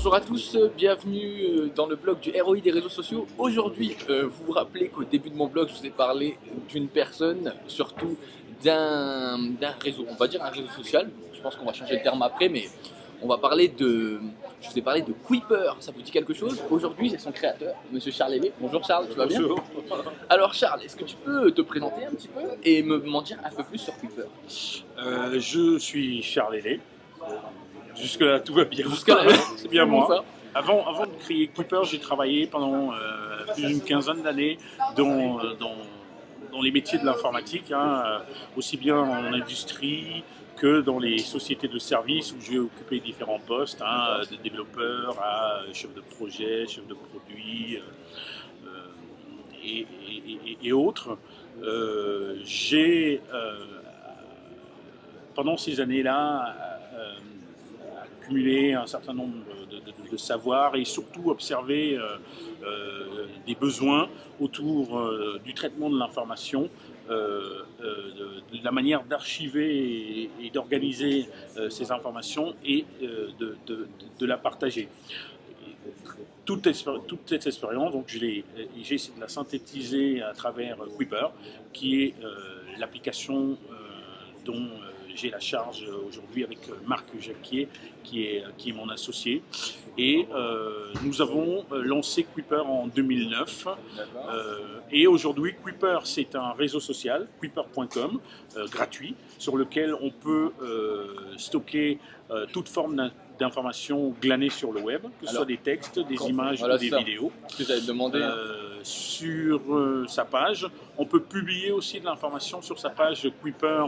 Bonjour à tous, bienvenue dans le blog du ROI des réseaux sociaux. Aujourd'hui, vous vous rappelez qu'au début de mon blog, je vous ai parlé d'une personne, surtout d'un réseau, on va dire un réseau social. Je pense qu'on va changer de terme après, mais on va parler de... Je vous ai parlé de Kuiper, ça vous dit quelque chose? Aujourd'hui, c'est son créateur, Monsieur Charles Hellé. Bonjour Charles, tu vas bien? Bonjour. Alors Charles, est-ce que tu peux te présenter un petit peu et m'en dire un peu plus sur Kuiper? Je suis Charles Hellé. Jusque-là, tout va bien. Jusqu'à C'est bien moi. ça. Avant de créer Kuiper, j'ai travaillé pendant plus d'une quinzaine d'années dans les métiers de l'informatique, aussi bien en industrie que dans les sociétés de services où j'ai occupé différents postes, de développeur à chef de projet, chef de produit et autres. Pendant ces années-là, accumuler un certain nombre de savoirs et surtout observer des besoins autour du traitement de l'information, de la manière d'archiver et d'organiser ces informations et de la partager. Toute cette expérience, donc j'ai essayé de la synthétiser à travers Kuiper, qui est l'application dont j'ai la charge aujourd'hui avec Marc Jacquier, qui est mon associé. Et nous avons lancé Kuiper en 2009. Et aujourd'hui, Kuiper, c'est un réseau social, kuiper.com, gratuit, sur lequel on peut stocker toute forme d'informations glanées sur le web, que ce soit des textes, des images ou des vidéos. Ce que j'allais te demander. Sur sa page, on peut publier aussi de l'information sur sa page Kuiper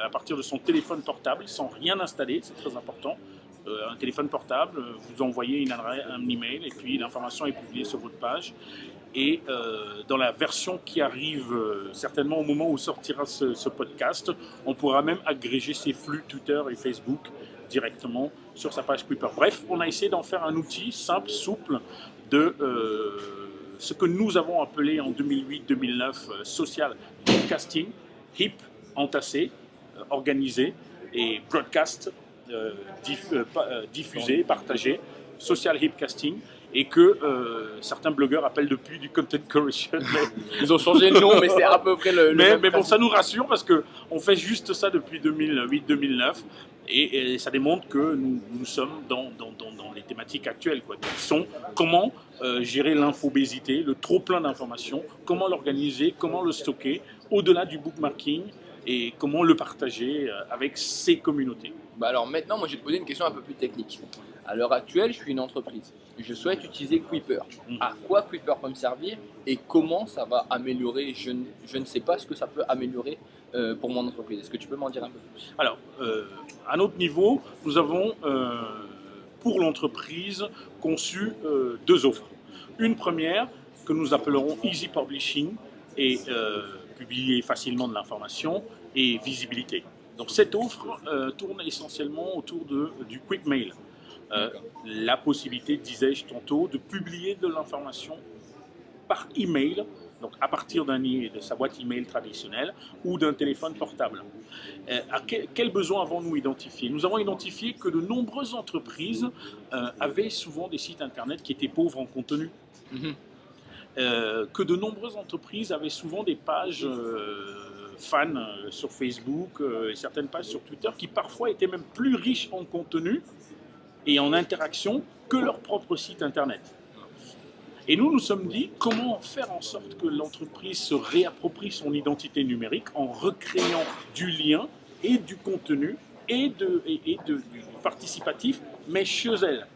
à partir de son téléphone portable, sans rien installer, c'est très important. Un téléphone portable, vous envoyez un email et puis l'information est publiée sur votre page. Et dans la version qui arrive certainement au moment où sortira ce podcast, on pourra même agréger ses flux Twitter et Facebook directement sur sa page Kuiper. Bref, on a essayé d'en faire un outil simple, souple, de ce que nous avons appelé en 2008-2009 social broadcasting, hip, entassé, organisé, et broadcast, diffusé, partagé, social hipcasting, et que certains blogueurs appellent depuis du content creation. Ils ont changé le nom, mais c'est à peu près le même mais bon, ça nous rassure parce qu'on fait juste ça depuis 2008-2009 et ça démontre que nous sommes dans les thématiques actuelles, quoi, qui sont comment gérer l'infobésité, le trop-plein d'informations, comment l'organiser, comment le stocker, au-delà du bookmarking, et comment le partager avec ses communautés. Bah alors maintenant, moi je vais te poser une question un peu plus technique. À l'heure actuelle, je suis une entreprise. Je souhaite utiliser Kuiper. À quoi Kuiper peut me servir et comment ça va améliorer? Je ne sais pas ce que ça peut améliorer pour mon entreprise. Est-ce que tu peux m'en dire un peu plus? Alors, à notre niveau, nous avons pour l'entreprise conçu deux offres. Une première que nous appellerons Easy Publishing et publier facilement de l'information et visibilité. Donc cette offre tourne essentiellement autour du quick mail. La possibilité, disais-je tantôt, de publier de l'information par email, donc à partir de sa boîte email traditionnelle ou d'un téléphone portable. Quels besoins avons-nous identifiés? Nous avons identifié que de nombreuses entreprises avaient souvent des sites internet qui étaient pauvres en contenu. Que de nombreuses entreprises avaient souvent des pages fans sur Facebook et certaines pages sur Twitter qui parfois étaient même plus riches en contenu et en interaction que leur propre site internet. Et nous sommes dit comment faire en sorte que l'entreprise se réapproprie son identité numérique en recréant du lien et du contenu et du participatif, mais chez elle.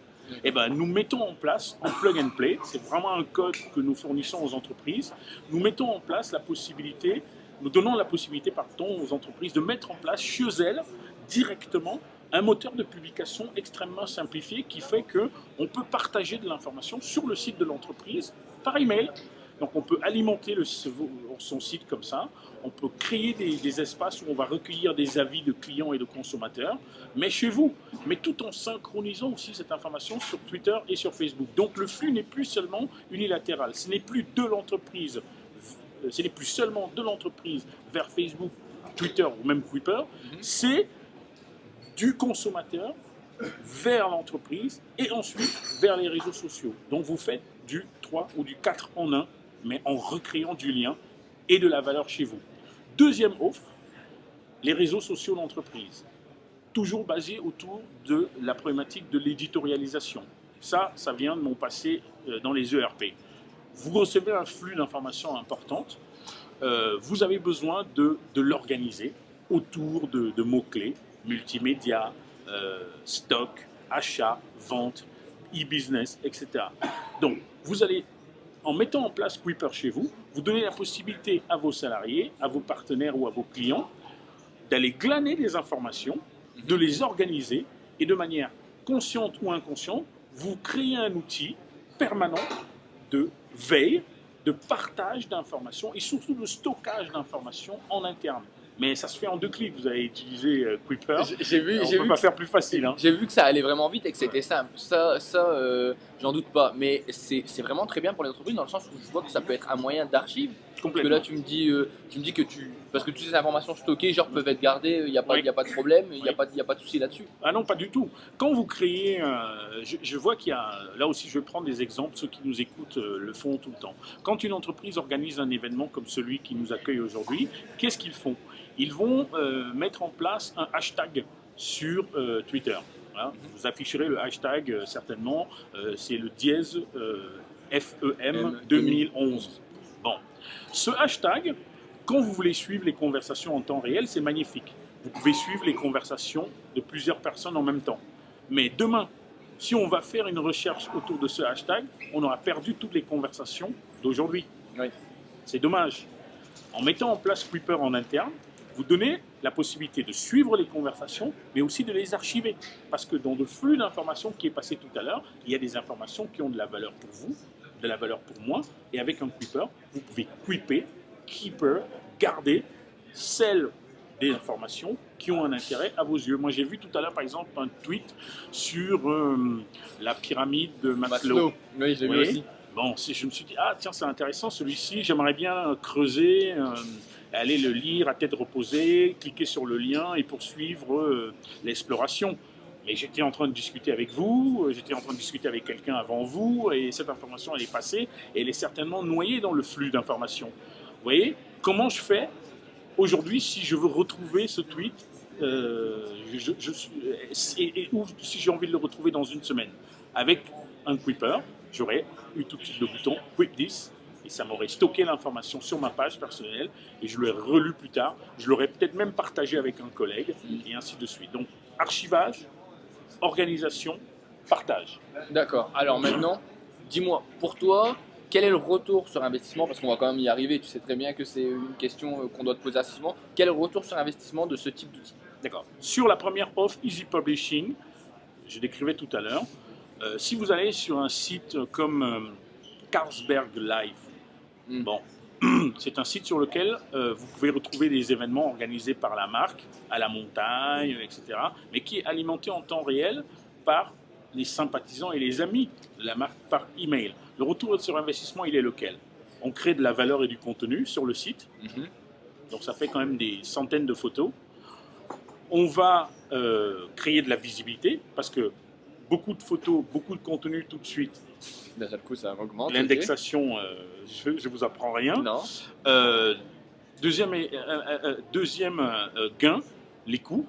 Eh ben, nous mettons en place en plug and play, c'est vraiment un code que nous fournissons aux entreprises, nous mettons en place la possibilité, nous donnons la possibilité aux entreprises de mettre en place chez elles directement un moteur de publication extrêmement simplifié qui fait qu'on peut partager de l'information sur le site de l'entreprise par email. Donc on peut alimenter son site comme ça, on peut créer des espaces où on va recueillir des avis de clients et de consommateurs, mais chez vous, mais tout en synchronisant aussi cette information sur Twitter et sur Facebook. Donc le flux n'est plus seulement unilatéral, ce n'est plus seulement de l'entreprise vers Facebook, Twitter ou même Kuiper, c'est du consommateur vers l'entreprise et ensuite vers les réseaux sociaux. Donc vous faites du 3 ou du 4 en 1, mais en recréant du lien et de la valeur chez vous. Deuxième offre, les réseaux sociaux d'entreprise. Toujours basé autour de la problématique de l'éditorialisation. Ça vient de mon passé dans les ERP. Vous recevez un flux d'informations importantes, vous avez besoin de l'organiser autour de mots-clés, multimédia, stock, achat, vente, e-business, etc. Donc, vous allez, en mettant en place Quipper chez vous, vous donnez la possibilité à vos salariés, à vos partenaires ou à vos clients d'aller glaner des informations, de les organiser et de manière consciente ou inconsciente, vous créez un outil permanent de veille, de partage d'informations et surtout de stockage d'informations en interne. Mais ça se fait en 2 clics. Vous avez utilisé Quipper. On ne peut pas faire plus facile. Hein. J'ai vu que ça allait vraiment vite et que c'était simple. Ça j'en doute pas. Mais c'est vraiment très bien pour les entreprises dans le sens où je vois que ça peut être un moyen d'archive. Parce que là, tu me dis que parce que toutes ces informations stockées, genre, peuvent être gardées, il n'y a pas de problème, il n'y a pas de souci là-dessus. Ah non, pas du tout. Quand vous créez, je vois qu'il y a, là aussi je vais prendre des exemples, ceux qui nous écoutent le font tout le temps. Quand une entreprise organise un événement comme celui qui nous accueille aujourd'hui, qu'est-ce qu'ils font? Ils vont mettre en place un hashtag sur Twitter. Voilà. Vous afficherez le hashtag certainement, c'est le dièse FEM 2011. Bon, ce hashtag, quand vous voulez suivre les conversations en temps réel, c'est magnifique. Vous pouvez suivre les conversations de plusieurs personnes en même temps. Mais demain, si on va faire une recherche autour de ce hashtag, on aura perdu toutes les conversations d'aujourd'hui. Oui. C'est dommage. En mettant en place Quipper en interne, vous donnez la possibilité de suivre les conversations, mais aussi de les archiver. Parce que dans le flux d'informations qui est passé tout à l'heure, il y a des informations qui ont de la valeur pour vous, de la valeur pour moi, et avec un Quipper, vous pouvez keeper, garder celles des informations qui ont un intérêt à vos yeux. Moi, j'ai vu tout à l'heure, par exemple, un tweet sur la pyramide de Maslow. Oui, j'ai vu aussi. Bon, je me suis dit, ah tiens, c'est intéressant, celui-ci, j'aimerais bien creuser, aller le lire à tête reposée, cliquer sur le lien et poursuivre l'exploration. Mais j'étais en train de discuter avec vous, j'étais en train de discuter avec quelqu'un avant vous, et cette information, elle est passée, et elle est certainement noyée dans le flux d'informations. Vous voyez, comment je fais aujourd'hui si je veux retrouver ce tweet, ou si j'ai envie de le retrouver dans une semaine? Avec un Quipper, j'aurais eu tout de suite le bouton Quip This, et ça m'aurait stocké l'information sur ma page personnelle, et je l'aurais relu plus tard, je l'aurais peut-être même partagé avec un collègue, et ainsi de suite. Donc, archivage, organisation, partage. D'accord. Alors maintenant, dis-moi, pour toi, quel est le retour sur investissement? Parce qu'on va quand même y arriver, tu sais très bien que c'est une question qu'on doit te poser assez souvent. Quel est le retour sur investissement de ce type d'outil? D'accord. Sur la première offre Easy Publishing, je décrivais tout à l'heure, si vous allez sur un site comme Carlsberg Live, bon, c'est un site sur lequel vous pouvez retrouver des événements organisés par la marque, à la montagne, etc., mais qui est alimenté en temps réel par les sympathisants et les amis de la marque par email. Le retour sur investissement, il est lequel? On crée de la valeur et du contenu sur le site, donc ça fait quand même des centaines de photos. On va créer de la visibilité, parce que beaucoup de photos, beaucoup de contenu tout de suite. D'un seul coup, ça augmente. L'indexation, je ne vous apprends rien. Non. Deuxième gain, les coûts.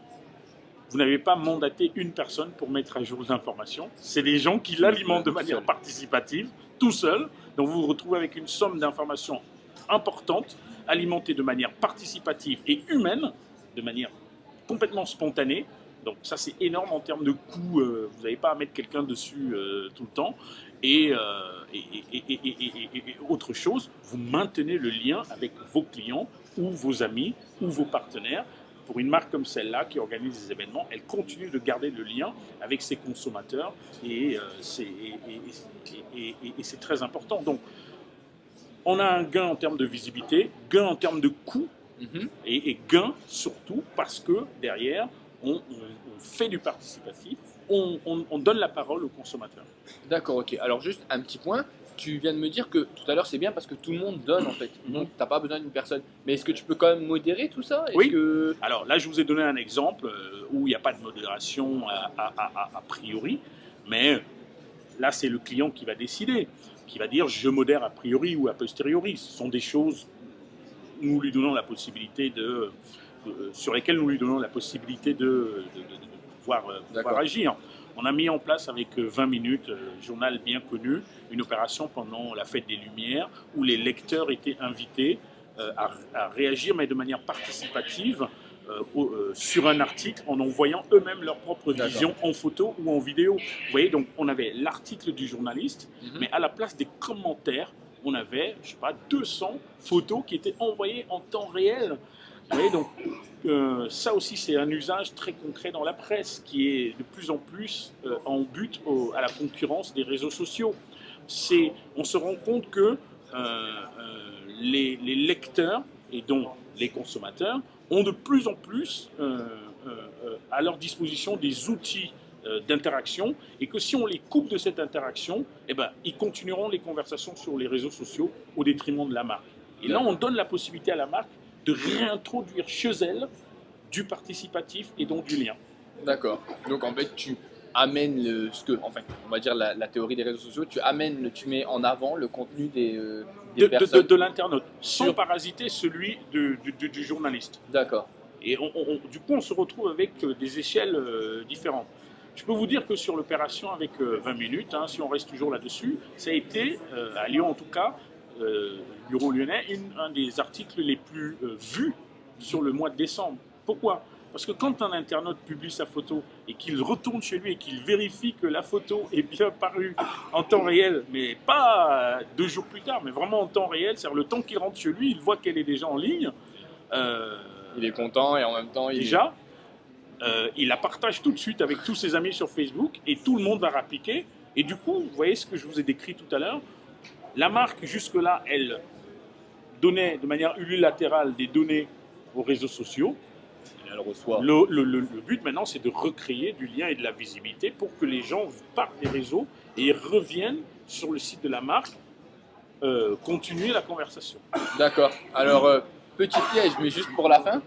Vous n'avez pas mandaté une personne pour mettre à jour l'information. C'est les gens qui l'alimentent de manière participative, tout seul. Donc vous vous retrouvez avec une somme d'informations importante, alimentée de manière participative et humaine, de manière complètement spontanée. Donc ça, c'est énorme en termes de coûts. Vous n'avez pas à mettre quelqu'un dessus tout le temps. Et autre chose, vous maintenez le lien avec vos clients ou vos amis ou vos partenaires. Pour une marque comme celle-là qui organise des événements, elle continue de garder le lien avec ses consommateurs et c'est très important. Donc, on a un gain en termes de visibilité, gain en termes de coûts et gain surtout parce que derrière, on fait du participatif, on donne la parole aux consommateurs. D'accord, ok. Alors juste un petit point, tu viens de me dire que tout à l'heure c'est bien parce que tout le monde donne en fait. Mhm. Donc t'as pas besoin d'une personne. Mais est-ce que tu peux quand même modérer tout ça? Est-ce Oui. que... Alors là, je vous ai donné un exemple où il n'y a pas de modération a priori, mais là, c'est le client qui va décider, qui va dire je modère a priori ou a posteriori. Ce sont des choses où nous lui donnons la possibilité sur lesquelles nous lui donnons la possibilité de pouvoir agir. On a mis en place avec 20 minutes, journal bien connu, une opération pendant la fête des Lumières où les lecteurs étaient invités à réagir, mais de manière participative sur un article en envoyant eux-mêmes leur propre vision en photo ou en vidéo. Vous voyez, donc on avait l'article du journaliste, mais à la place des commentaires, on avait, je sais pas, 200 photos qui étaient envoyées en temps réel. Vous voyez, donc ça aussi c'est un usage très concret dans la presse qui est de plus en plus en but à la concurrence des réseaux sociaux. On se rend compte que les lecteurs et donc les consommateurs ont de plus en plus à leur disposition des outils d'interaction et que si on les coupe de cette interaction, eh ben, ils continueront les conversations sur les réseaux sociaux au détriment de la marque. Et là, on donne la possibilité à la marque de réintroduire chez elle du participatif et donc du lien. D'accord. Donc en fait, tu amènes enfin, on va dire la théorie des réseaux sociaux, tu mets en avant le contenu des personnes. De l'internaute, sans parasiter celui du journaliste. D'accord. Et du coup, on se retrouve avec des échelles différentes. Je peux vous dire que sur l'opération avec 20 minutes, hein, si on reste toujours là-dessus, ça a été, à Lyon en tout cas, bureau lyonnais, un des articles les plus vus sur le mois de décembre. Pourquoi ? Parce que quand un internaute publie sa photo et qu'il retourne chez lui et qu'il vérifie que la photo est bien parue en temps réel, mais pas 2 jours plus tard, mais vraiment en temps réel, c'est-à-dire le temps qu'il rentre chez lui, il voit qu'elle est déjà en ligne. Il est content et en même temps il la partage tout de suite avec tous ses amis sur Facebook et tout le monde va réappliquer. Et du coup, vous voyez ce que je vous ai décrit tout à l'heure, la marque jusque-là, elle donnait de manière unilatérale des données aux réseaux sociaux. Elle reçoit. Le but maintenant, c'est de recréer du lien et de la visibilité pour que les gens partent des réseaux et reviennent sur le site de la marque, continuer la conversation. D'accord. Alors, petit piège, mais juste pour la fin,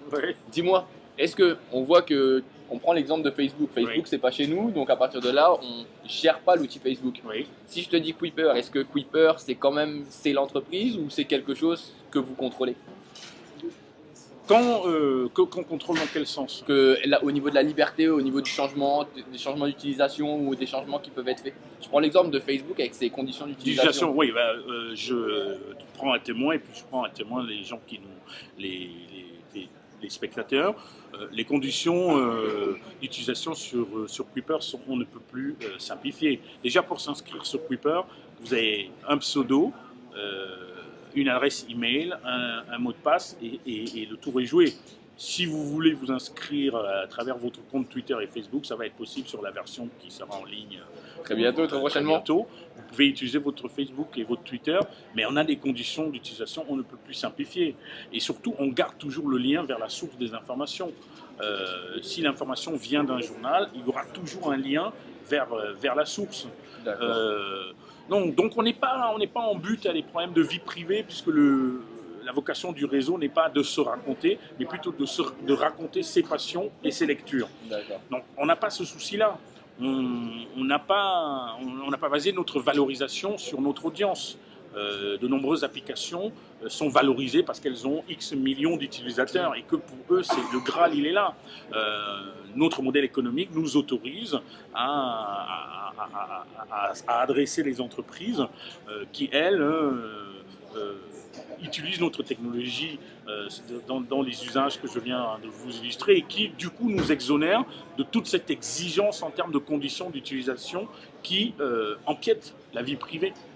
dis-moi, est-ce qu'on voit que, on prend l'exemple de Facebook, c'est pas chez nous, donc à partir de là, on gère pas l'outil Facebook. Si je te dis Kuiper, est-ce que Kuiper, c'est l'entreprise ou c'est quelque chose que vous contrôlez? Qu'on contrôle dans quel sens? Là, au niveau de la liberté, au niveau du changement, des changements d'utilisation ou des changements qui peuvent être faits. Je prends l'exemple de Facebook avec ses conditions d'utilisation. Oui, je prends un témoin et puis je prends un témoin les gens qui les spectateurs. Les conditions d'utilisation sur Kuiper sont on ne peut plus simplifier. Déjà pour s'inscrire sur Kuiper, vous avez un pseudo, une adresse email, un mot de passe et le tour est joué. Si vous voulez vous inscrire à travers votre compte Twitter et Facebook, ça va être possible sur la version qui sera en ligne très bientôt, très prochainement. Vous pouvez utiliser votre Facebook et votre Twitter, mais on a des conditions d'utilisation, on ne peut plus simplifier. Et surtout, on garde toujours le lien vers la source des informations. Si l'information vient d'un journal, il y aura toujours un lien vers la source. Donc on n'est pas en but à des problèmes de vie privée, puisque la vocation du réseau n'est pas de se raconter, mais plutôt de raconter ses passions et ses lectures. Donc on n'a pas ce souci-là. On n'a pas basé notre valorisation sur notre audience. De nombreuses applications sont valorisées parce qu'elles ont X millions d'utilisateurs et que pour eux, le Graal, il est là. Notre modèle économique nous autorise à adresser les entreprises qui, elles, utilisent notre technologie dans les usages que je viens de vous illustrer et qui, du coup, nous exonèrent de toute cette exigence en termes de conditions d'utilisation qui empiète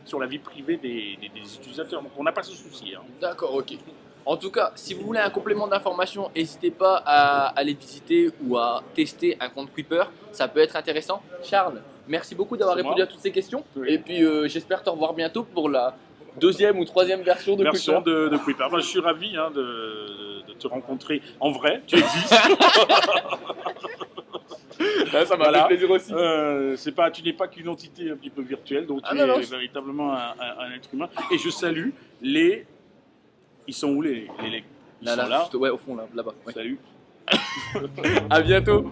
sur la vie privée des utilisateurs. Donc, on n'a pas ce souci. Hein. D'accord, ok. En tout cas, si vous voulez un complément d'information, n'hésitez pas à aller visiter ou à tester un compte Kuiper. Ça peut être intéressant. Charles, merci beaucoup d'avoir répondu à toutes ces questions. Et puis, j'espère te revoir bientôt pour la 2e ou 3e version de Kuiper. de Kuiper. Je suis ravi de te rencontrer en vrai. Tu existes. Ça m'a Voilà. fait plaisir aussi. Tu n'es pas qu'une entité un petit peu virtuelle, donc tu non, non, es véritablement un être humain. Et je salue les... Ils sont où les Ils sont là. Ouais, au fond, là-bas. Ouais. Salut. À bientôt.